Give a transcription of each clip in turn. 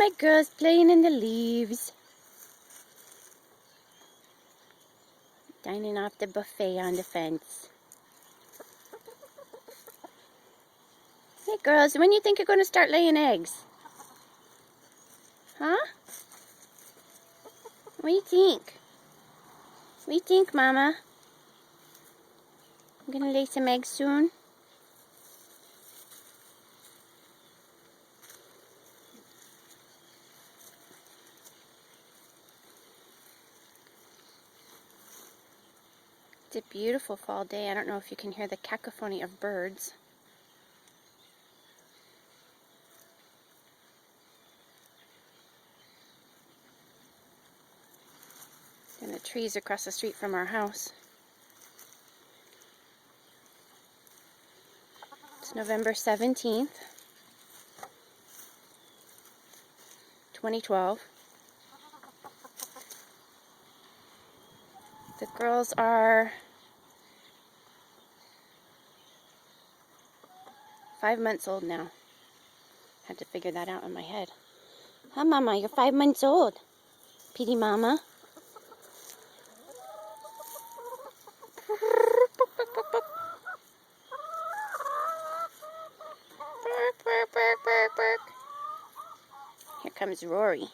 my girls playing in the leaves. Dining off the buffet on the fence. Hey girls, when do you think you're going to start laying eggs? Huh? What do you think? What do you think, Mama? I'm going to lay some eggs soon. It's a beautiful fall day. I don't know if you can hear the cacophony of birds. And the trees across the street from our house. It's November 17th, 2012. The girls are 5 months old now. Had to figure that out in my head. Huh, Mama? You're 5 months old. Petey Mama. Bark, bark, bark, bark, bark. Here comes Rory.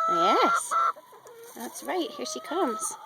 Yes, that's right. Here she comes.